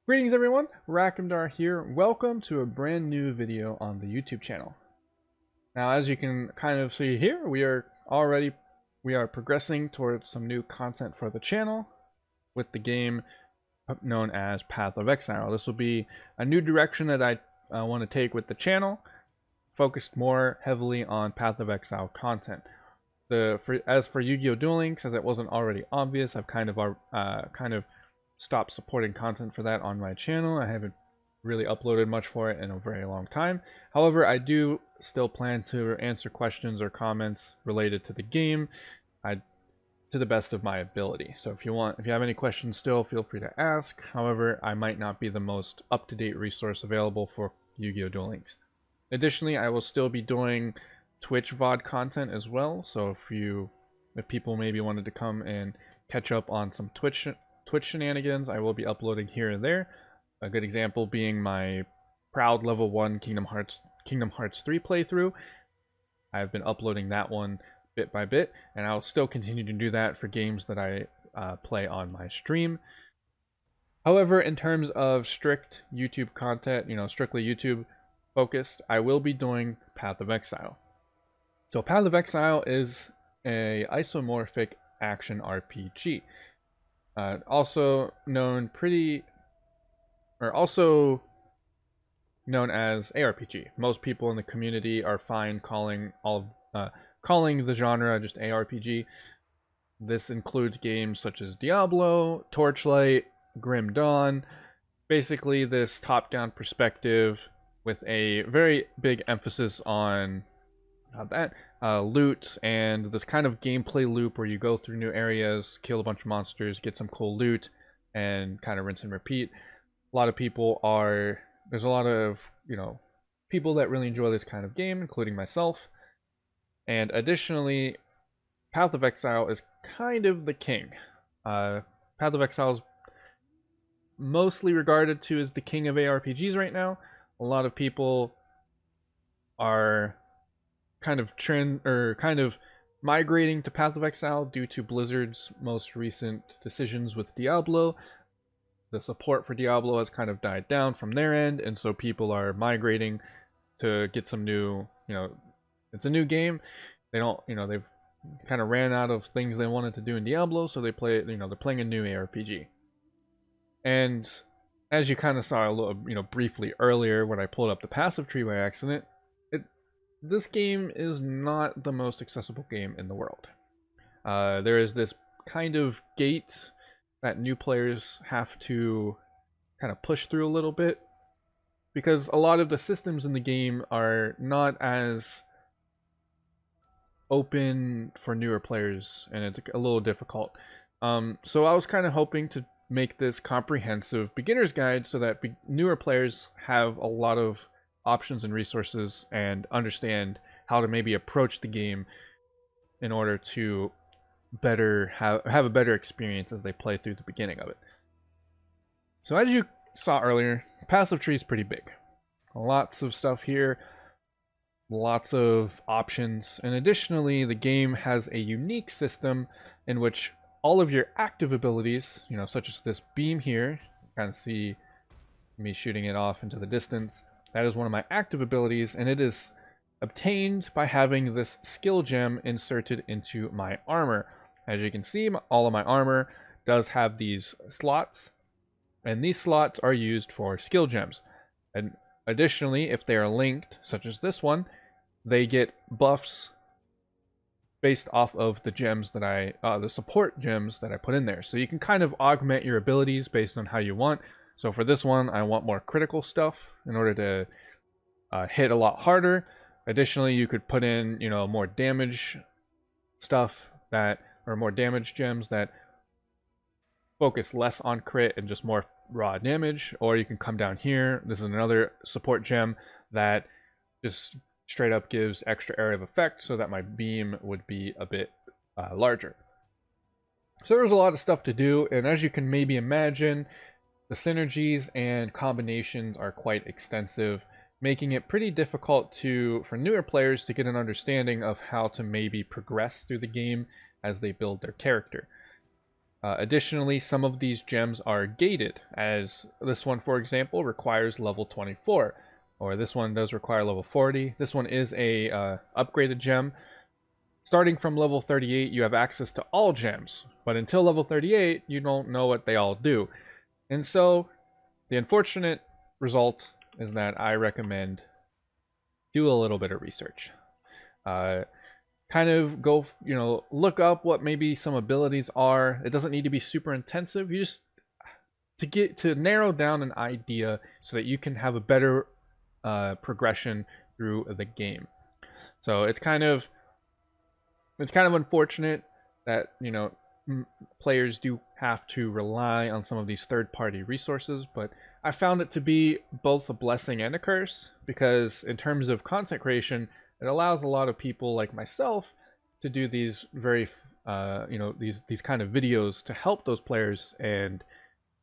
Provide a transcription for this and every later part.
Greetings everyone, Rakamdar here. Welcome to a brand new video on the YouTube channel. Now as you can kind of see here, we are progressing towards some new content for the channel with the game known as Path of Exile. This will be a new direction that I want to take with the channel, focused more heavily on Path of Exile content. As for Yu-Gi-Oh! Duel Links, as it wasn't already obvious, I've kind of stopped supporting content for that on my channel. I haven't really uploaded much for it in a very long time. However, I do still plan to answer questions or comments related to the game to the best of my ability. So if you have any questions still, feel free to ask. However, I might not be the most up-to-date resource available for Yu-Gi-Oh! Duel Links. Additionally, I will still be doing Twitch VOD content as well. So if people maybe wanted to come and catch up on some Twitch shenanigans, I will be uploading here and there. A good example being my proud level 1 Kingdom Hearts 3 playthrough. I've been uploading that one bit by bit, and I'll still continue to do that for games that I play on my stream. However, in terms of strict YouTube content, strictly YouTube focused, I will be doing Path of Exile. So Path of Exile is a isomorphic action RPG. Also known as ARPG. Most people in the community are fine calling the genre just ARPG. This includes games such as Diablo, Torchlight, Grim Dawn. Basically, this top-down perspective with a very big emphasis on loot and this kind of gameplay loop where you go through new areas, kill a bunch of monsters, get some cool loot, and kind of rinse and repeat. There's a lot of people that really enjoy this kind of game, including myself. And additionally, Path of Exile is kind of the king. Path of Exile is mostly regarded to as the king of ARPGs right now. A lot of people are kind of migrating to Path of Exile due to Blizzard's most recent decisions with Diablo. The support for Diablo has kind of died down from their end, and so people are migrating to get some new, it's a new game. They've kind of ran out of things they wanted to do in Diablo, so they're playing a new ARPG. And as you kind of saw a little, briefly earlier when I pulled up the passive tree by accident, this game is not the most accessible game in the world. There is this kind of gate that new players have to kind of push through a little bit, because a lot of the systems in the game are not as open for newer players, and it's a little difficult. So I was kind of hoping to make this comprehensive beginner's guide so that newer players have a lot of options and resources and understand how to maybe approach the game in order to have a better experience as they play through the beginning of it. So as you saw earlier, passive tree is pretty big. Lots of stuff here, lots of options, and additionally the game has a unique system in which all of your active abilities, such as this beam here, you kind of see me shooting it off into the distance. That is one of my active abilities, and it is obtained by having this skill gem inserted into my armor. As you can see, all of my armor does have these slots, and these slots are used for skill gems. And additionally, if they are linked, such as this one, they get buffs based off of the gems that the support gems that I put in there. So you can kind of augment your abilities based on how you want. So for this one, I want more critical stuff in order to hit a lot harder. Additionally, you could put in, more damage stuff or more damage gems that focus less on crit and just more raw damage. Or you can come down here. This is another support gem that just straight up gives extra area of effect so that my beam would be a bit larger. So there's a lot of stuff to do, and as you can maybe imagine, the synergies and combinations are quite extensive, making it pretty difficult for newer players to get an understanding of how to maybe progress through the game as they build their character. Additionally, some of these gems are gated, as this one, for example, requires level 24, or this one does require level 40. This one is a upgraded gem. Starting from level 38, you have access to all gems, but until level 38, you don't know what they all do. And so, the unfortunate result is that I recommend do a little bit of research. Kind of go, look up what maybe some abilities are. It doesn't need to be super intensive. You just to narrow down an idea so that you can have a better progression through the game. So it's kind of unfortunate that players do have to rely on some of these third-party resources, but I found it to be both a blessing and a curse, because in terms of content creation, it allows a lot of people like myself to do these very these kind of videos to help those players, and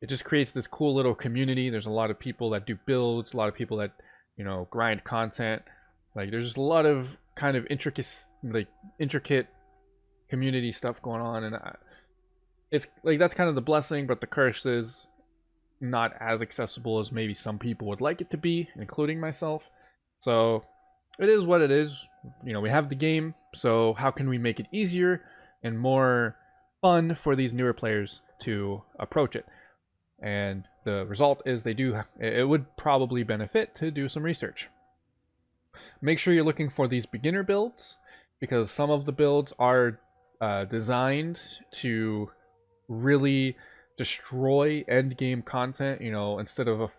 it just creates this cool little community. There's a lot of people that do builds, a lot of people that grind content. Like, there's just a lot of kind of intricate community stuff going on, and it's like that's kind of the blessing, but the curse is not as accessible as maybe some people would like it to be, including myself. So it is what it is. We have the game, so how can we make it easier and more fun for these newer players to approach it? And the result is it would probably benefit to do some research. Make sure you're looking for these beginner builds, because some of the builds are designed to really destroy end game content. Instead of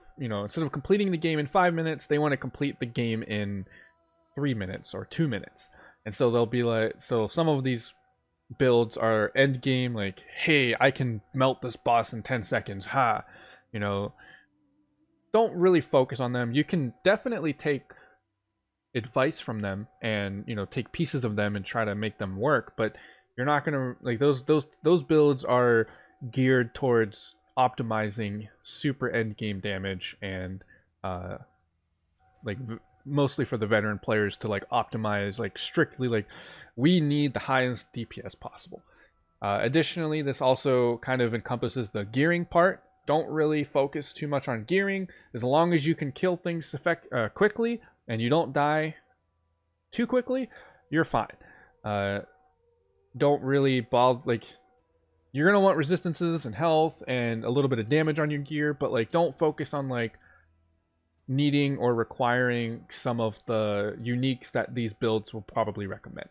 completing the game in 5 minutes, they want to complete the game in 3 minutes or 2 minutes. And so they'll be like, so some of these builds are end game, like, hey, I can melt this boss in 10 seconds, ha. Don't really focus on them. You can definitely take advice from them and take pieces of them and try to make them work, but you're not gonna, like, those builds are geared towards optimizing super end game damage, and mostly for the veteran players to optimize strictly, we need the highest DPS possible. Additionally, this also kind of encompasses the gearing part. Don't really focus too much on gearing. As long as you can kill things quickly and you don't die too quickly, you're fine. Don't really bother, you're gonna want resistances and health and a little bit of damage on your gear, but don't focus on needing or requiring some of the uniques that these builds will probably recommend.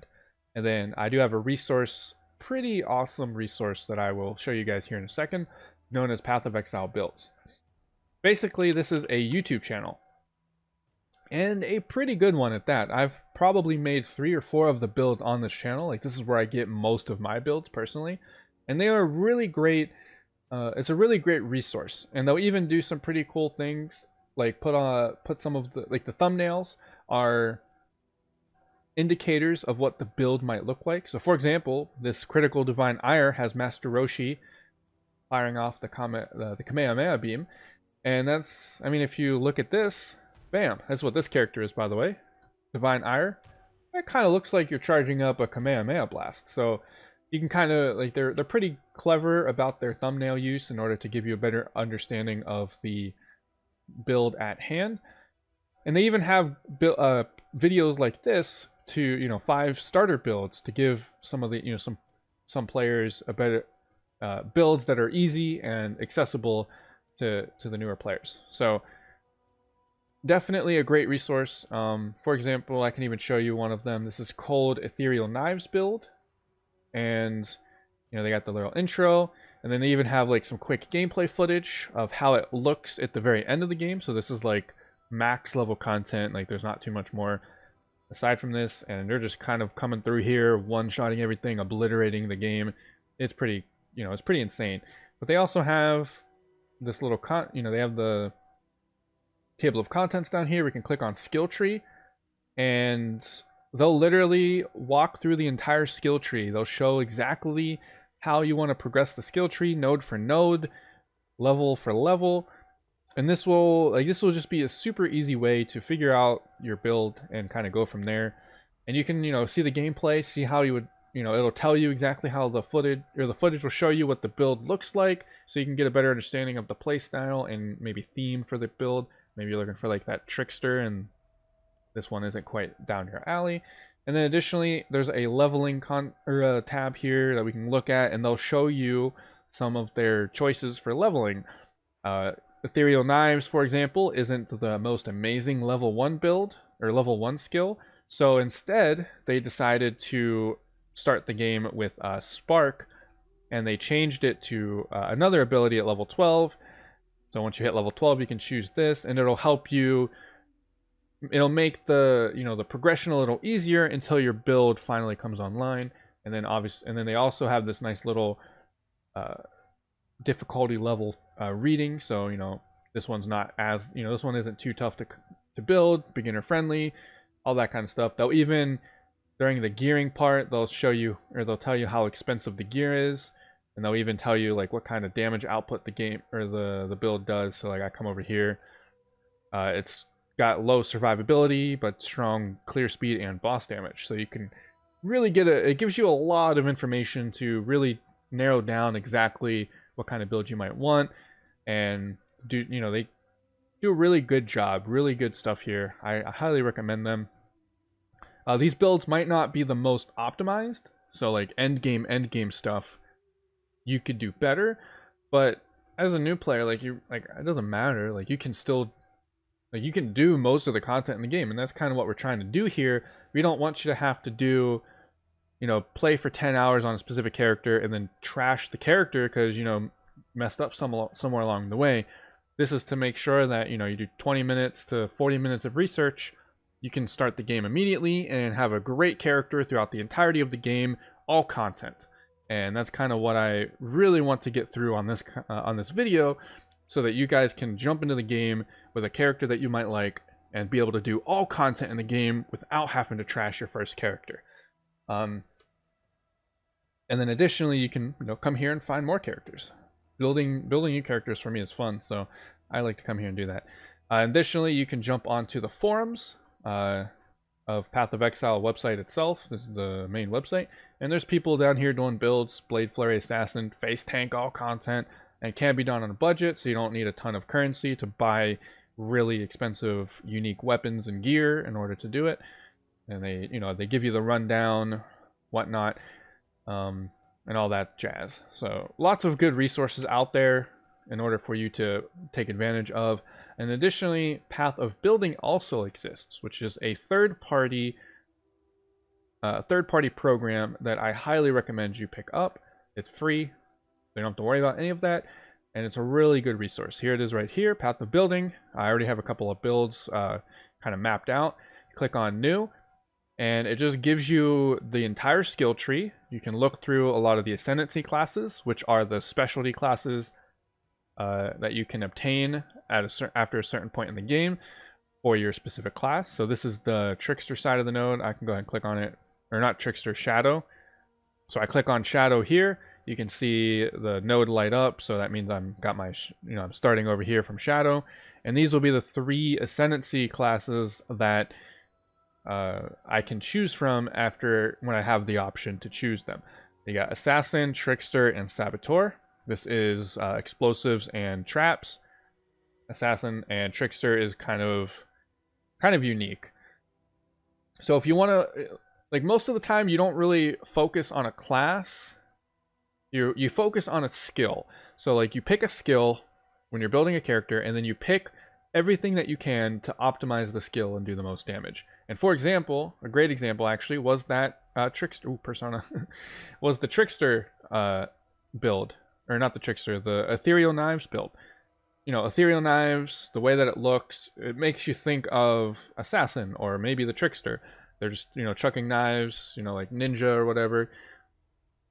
And then I do have a resource, pretty awesome resource, that I will show you guys here in a second, known as Path of Exile builds. Basically, this is a YouTube channel, and a pretty good one at that. I've probably made 3 or 4 of the builds on this channel. This is where I get most of my builds personally, and they are really great. It's a really great resource, and they'll even do some pretty cool things, like put some of the the thumbnails are indicators of what the build might look like. So for example, this critical divine ire has Master Roshi firing off the Kamehameha beam, and that's, if you look at this, bam, that's what this character is, by the way. Divine Ire. It kind of looks like you're charging up a Kamehameha blast. So you can kind of, they're pretty clever about their thumbnail use in order to give you a better understanding of the build at hand. And they even have videos like this to, 5 starter builds to give some of the, some players a better builds that are easy and accessible to the newer players. So definitely a great resource. For example, I can even show you one of them. This is Cold Ethereal Knives build, and they got the little intro, and then they even have some quick gameplay footage of how it looks at the very end of the game. So this is max level content. There's not too much more aside from this, and they're just kind of coming through here, one-shotting everything, obliterating the game. It's pretty, it's pretty insane. But they also have this little they have the table of contents down here. We can click on skill tree, and they'll literally walk through the entire skill tree. They'll show exactly how you want to progress the skill tree, node for node, level for level. And this will just be a super easy way to figure out your build and kind of go from there. And you can, see the gameplay, see how you would it'll tell you exactly how the footage, or the footage will show you what the build looks like, so you can get a better understanding of the playstyle and maybe theme for the build. Maybe you're looking for like that trickster, and this one isn't quite down your alley. And then additionally, there's a leveling tab here that we can look at, and they'll show you some of their choices for leveling. Ethereal Knives, for example, isn't the most amazing level 1 build or level 1 skill. So instead, they decided to start the game with Spark, and they changed it to another ability at level 12. So once you hit level 12, you can choose this, and it'll help you. It'll make the the progression a little easier until your build finally comes online. And then they also have this nice little difficulty level reading. So this one's not as this one isn't too tough to build, beginner friendly, all that kind of stuff. They'll even, during the gearing part, they'll show you, or they'll tell you how expensive the gear is, and they'll even tell you like what kind of damage output the game or the build does. So like I come over here, it's got low survivability but strong clear speed and boss damage. So you can really it gives you a lot of information to really narrow down exactly what kind of build you might want, and they do a really good job, really good stuff here. I highly recommend them. These builds might not be the most optimized, so like end game stuff you could do better, but as a new player, it doesn't matter. Like you can still, like you can do most of the content in the game, and that's kind of what we're trying to do here. We don't want you to have to do, play for 10 hours on a specific character and then trash the character because messed up somewhere along the way. This is to make sure that you do 20 minutes to 40 minutes of research. You can start the game immediately and have a great character throughout the entirety of the game, all content. And that's kind of what I really want to get through on this video, so that you guys can jump into the game with a character that you might like and be able to do all content in the game without having to trash your first character. And then additionally, you can come here and find more characters. Building new characters for me is fun, so I like to come here and do that. Additionally, you can jump onto the forums of Path of Exile website itself. This is the main website, and there's people down here doing builds: Blade Flurry Assassin, Face Tank, all content, and it can be done on a budget, so you don't need a ton of currency to buy really expensive unique weapons and gear in order to do it. And they give you the rundown, whatnot, and all that jazz. So lots of good resources out there in order for you to take advantage of. And additionally, Path of Building also exists, which is a third-party program that I highly recommend you pick up. It's free, so you don't have to worry about any of that, and it's a really good resource. Here it is right here, Path of Building. I already have a couple of builds kind of mapped out. Click on New, and it just gives you the entire skill tree. You can look through a lot of the Ascendancy classes, which are the specialty classes that you can obtain after a certain point in the game for your specific class. So this is the Trickster side of the node. I can go ahead and click on it, or not Trickster, Shadow. So I click on Shadow here. You can see the node light up, so that means I'm starting over here from Shadow, and these will be the 3 Ascendancy classes that I can choose from when I have the option to choose them. You got Assassin, Trickster, and Saboteur. This is explosives and traps. Assassin and Trickster is kind of unique. So if you want to, like, most of the time you don't really focus on a class. You focus on a skill. So like you pick a skill when you're building a character, and then you pick everything that you can to optimize the skill and do the most damage. And for example, a great example actually was that Trickster persona was the Trickster build, or not the Trickster, the Ethereal Knives build. Ethereal Knives, the way that it looks, it makes you think of Assassin or maybe the Trickster. They're just chucking knives, like ninja or whatever.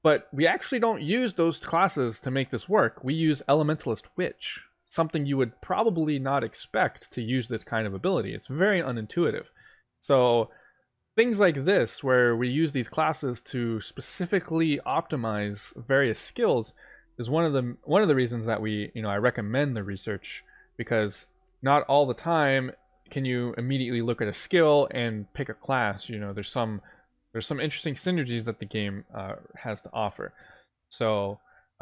But we actually don't use those classes to make this work. We use Elementalist Witch, something you would probably not expect to use this kind of ability. It's very unintuitive. So things like this, where we use these classes to specifically optimize various skills, is one of the reasons that I recommend the research, because not all the time can you immediately look at a skill and pick a class. There's some there's some interesting synergies that the game has to offer. So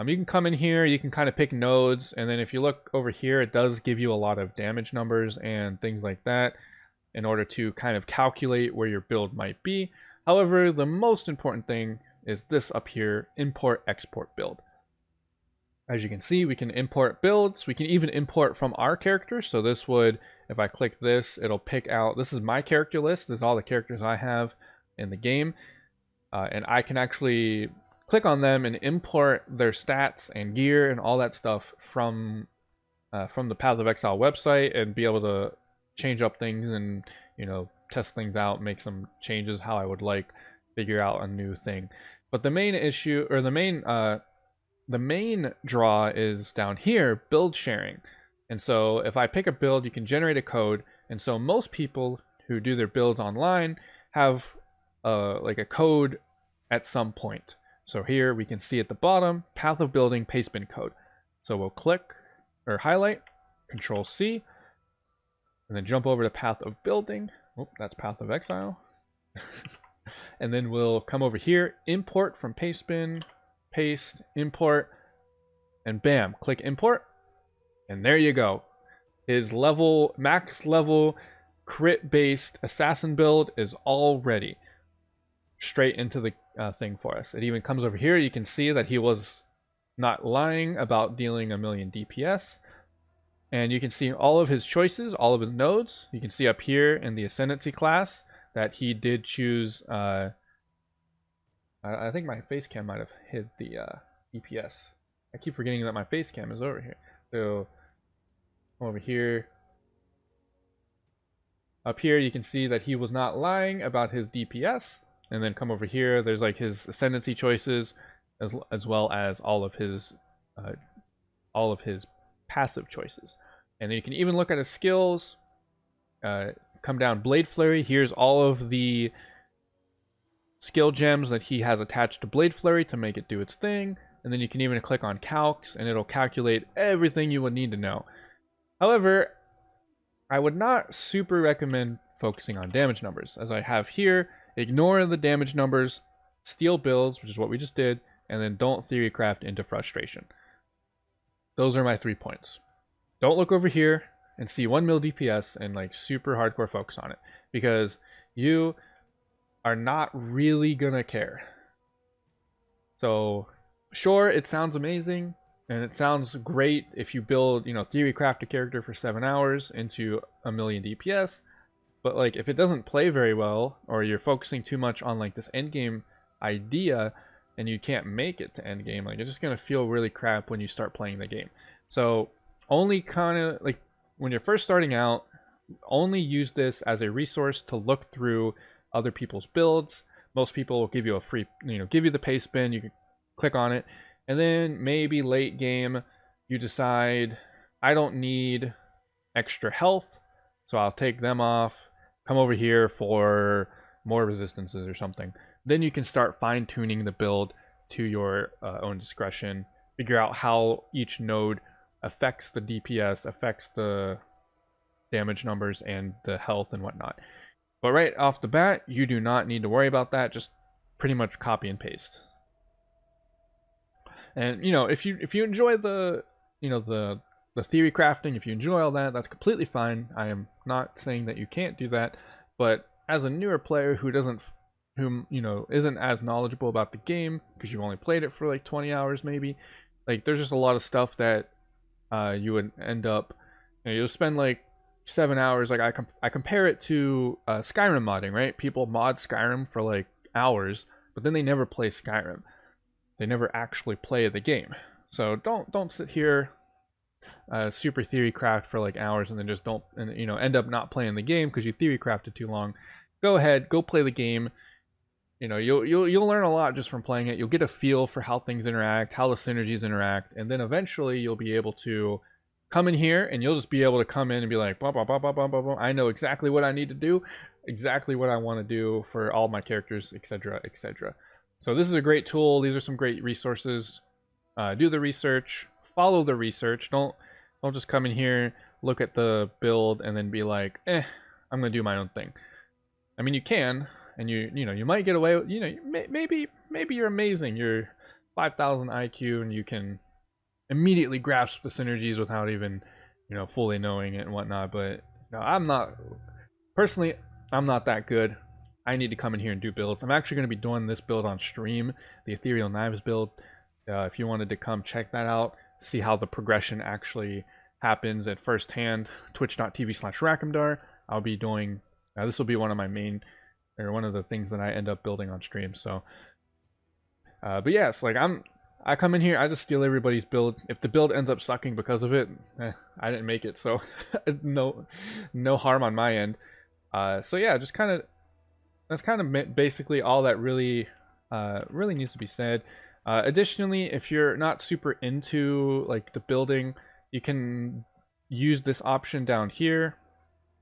you can come in here, you can kind of pick nodes, and then if you look over here, it does give you a lot of damage numbers and things like that in order to kind of calculate where your build might be. However, the most important thing is this up here, import export build. As you can see, we can import builds. We can even import from our character. So this would, if I click this, it'll pick out, this is my character list. This is all the characters I have in the game. And I can actually click on them and import their stats and gear and all that stuff from the Path of Exile website and be able to change up things and, you know, test things out, make some changes how I would like, figure out a new thing. But the main issue, or the main draw is down here, build sharing. And so if I pick a build, you can generate a code. And so most people who do their builds online have like a code at some point. So here we can see at the bottom, path of building pastebin code. So we'll click or highlight, Control C, and then jump over to path of building. Oh, that's path of exile. And then we'll come over here, import from pastebin, paste, import, and bam, click import. And there you go. His level, max level, crit based assassin build is all ready. Straight into the thing for us. It even comes over here. You can see that he was not lying about dealing 1,000,000 DPS. And you can see all of his choices, all of his nodes. You can see up here in the Ascendancy class that he did choose. I think my face cam might have hid the DPS. I keep forgetting that my face cam is over here. So over here. Up here you can see that he was not lying about his DPS. And then come over here, there's like his Ascendancy choices as well as all of his passive choices. And then you can even look at his skills. Come down, Blade Flurry. Here's all of the skill gems that he has attached to Blade Flurry to make it do its thing. And then you can even click on calcs and it'll calculate everything you would need to know. However, I would not super recommend focusing on damage numbers. As I have here, ignore the damage numbers, steal builds, which is what we just did, and then don't theorycraft into frustration. Those are my 3 points. Don't look over here and see 1 mil DPS and like super hardcore focus on it, because you are not really gonna care. So sure, it sounds amazing and it sounds great if you build, you know, theorycraft a character for 7 hours into 1,000,000 DPS, but like if it doesn't play very well, or you're focusing too much on like this endgame idea and you can't make it to endgame, like it's just gonna feel really crap when you start playing the game. So only kind of like when you're first starting out, only use this as a resource to look through other people's builds. Most people will give you a free, you know, give you the pastebin, you can click on it, and then maybe late game you decide I don't need extra health, so I'll take them off, come over here for more resistances or something. Then you can start fine-tuning the build to your own discretion, figure out how each node affects the DPS, affects the damage numbers and the health and whatnot. But right off the bat, you do not need to worry about that. Just pretty much copy and paste. And you know, if you enjoy the, you know, the theory crafting, if you enjoy all that, that's completely fine. I am not saying that you can't do that, but as a newer player who you know, isn't as knowledgeable about the game because you've only played it for like 20 hours maybe, like there's just a lot of stuff that you would end up, you know, you'll spend like 7 hours. Like I compare it to Skyrim modding, right? People mod Skyrim for like hours, but then they never play Skyrim. They never actually play the game. So don't sit here super theory craft for like hours and then just don't, and you know, end up not playing the game because you theory crafted too long. Go ahead, go play the game. You know, you'll learn a lot just from playing it. You'll get a feel for how things interact, how the synergies interact, and then eventually you'll be able to come in here and you'll just be able to come in and be like, blah, blah, blah, blah, blah, blah, blah. I know exactly what I need to do, exactly what I want to do for all my characters, etc., etc. So this is a great tool. These are some great resources. Do the research, follow the research. Don't just come in here, look at the build, and then be like, I'm gonna do my own thing. I mean, you can. and you might get away with, maybe you're amazing, you're 5,000 IQ and you can immediately grasp the synergies without even fully knowing it and whatnot. But I'm not personally, I'm not that good. I need to come in here and do builds. I'm actually going to be doing this build on stream, the Ethereal Knives build. If you wanted to come check that out, see how the progression actually happens at first hand, twitch.tv/Rackhamdar. I'll be doing, this will be one of my main, or one of the things that I end up building on stream. So, but yes, like I come in here, I just steal everybody's build. If the build ends up sucking because of it, I didn't make it, so no harm on my end. So yeah, just kind of, that's kind of basically all that really needs to be said. Additionally, if you're not super into like the building, you can use this option down here.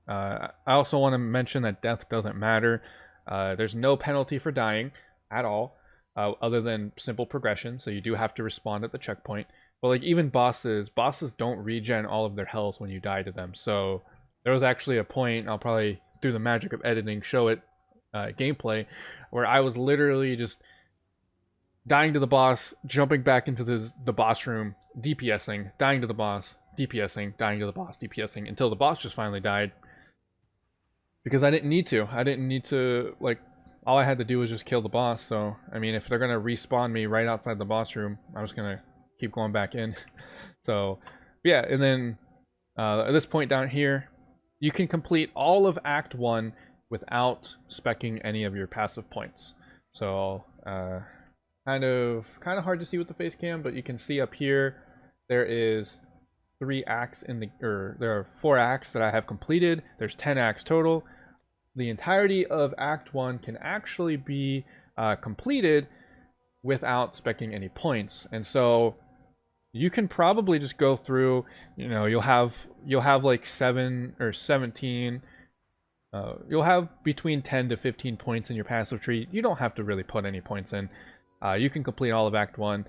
I also want to mention that death doesn't matter. There's no penalty for dying at all, other than simple progression, so you do have to respawn at the checkpoint. But like even bosses don't regen all of their health when you die to them. So there was actually a point, I'll probably through the magic of editing show it gameplay, where I was literally just dying to the boss, jumping back into the boss room, DPSing, dying to the boss, DPSing, dying to the boss, DPSing, until the boss just finally died. Because I didn't need to, like, all I had to do was just kill the boss. So, I mean, if they're going to respawn me right outside the boss room, I'm just going to keep going back in. So, yeah, and then at this point down here, you can complete all of Act 1 without speccing any of your passive points. So, kind of hard to see with the face cam, but you can see up here there is 3 acts there are 4 acts that I have completed. There's 10 acts total. The entirety of Act 1 can actually be completed without speccing any points. And so you can probably just go through, you'll have like 7 or 17, you'll have between 10 to 15 points in your passive tree. You don't have to really put any points in. You can complete all of Act 1.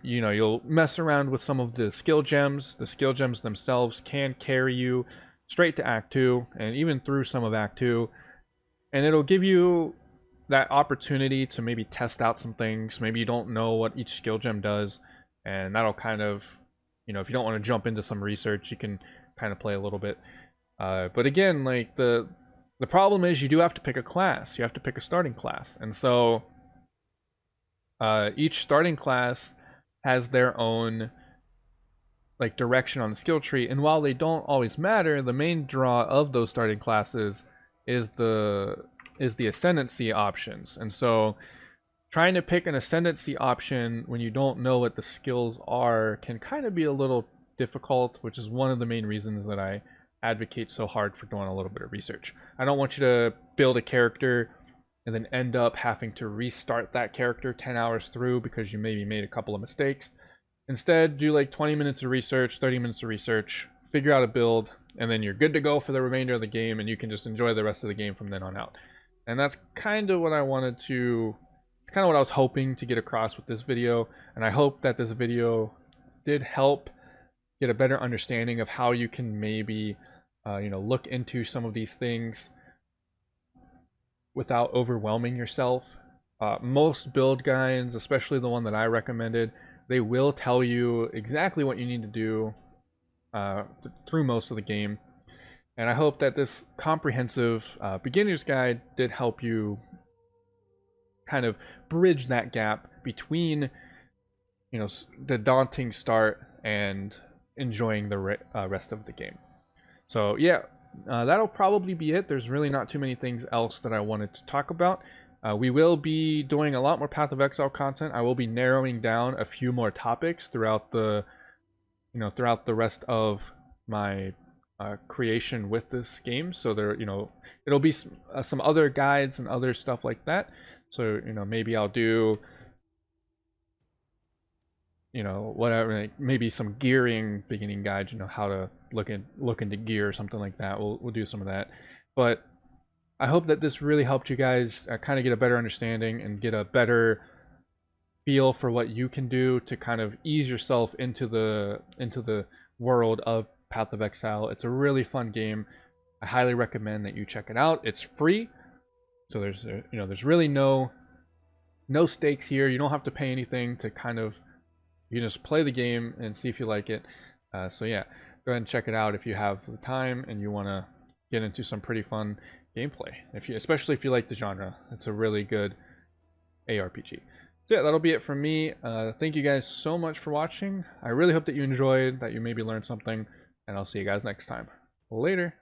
You'll mess around with some of the skill gems. The skill gems themselves can carry you straight to Act 2 and even through some of Act 2. And it'll give you that opportunity to maybe test out some things. Maybe you don't know what each skill gem does, and that'll kind of, if you don't want to jump into some research, you can kind of play a little bit. But again, like the problem is you do have to pick a class. You have to pick a starting class. And so each starting class has their own like direction on the skill tree, and while they don't always matter, the main draw of those starting classes is the ascendancy options. And so trying to pick an ascendancy option when you don't know what the skills are can kind of be a little difficult, which is one of the main reasons that I advocate so hard for doing a little bit of research. I don't want you to build a character and then end up having to restart that character 10 hours through because you maybe made a couple of mistakes. Instead, do like 20 minutes of research, 30 minutes of research, figure out a build, and then you're good to go for the remainder of the game, and you can just enjoy the rest of the game from then on out. And that's kind of what I wanted to, it's kind of what I was hoping to get across with this video, and I hope that this video did help get a better understanding of how you can maybe, look into some of these things without overwhelming yourself. Most build guides, especially the one that I recommended, they will tell you exactly what you need to do through most of the game. And I hope that this comprehensive beginner's guide did help you kind of bridge that gap between the daunting start and enjoying the rest of the game. So yeah, that'll probably be it. There's really not too many things else that I wanted to talk about. We will be doing a lot more Path of Exile content. I will be narrowing down a few more topics throughout the rest of my creation with this game. So there, it'll be some other guides and other stuff like that. So maybe I'll do whatever, like maybe some gearing beginning guides, how to look into gear or something like that. We'll do some of that. But I hope that this really helped you guys kind of get a better understanding and get a better feel for what you can do to kind of ease yourself into the world of Path of Exile. It's a really fun game. I highly recommend that you check it out. It's free. So there's there's really no stakes here. You don't have to pay anything to kind of, you just play the game and see if you like it. So yeah, go ahead and check it out if you have the time and you want to get into some pretty fun gameplay. Especially if you like the genre, it's a really good ARPG. So yeah, that'll be it from me. Thank you guys so much for watching. I really hope that you enjoyed, that you maybe learned something, and I'll see you guys next time. Later.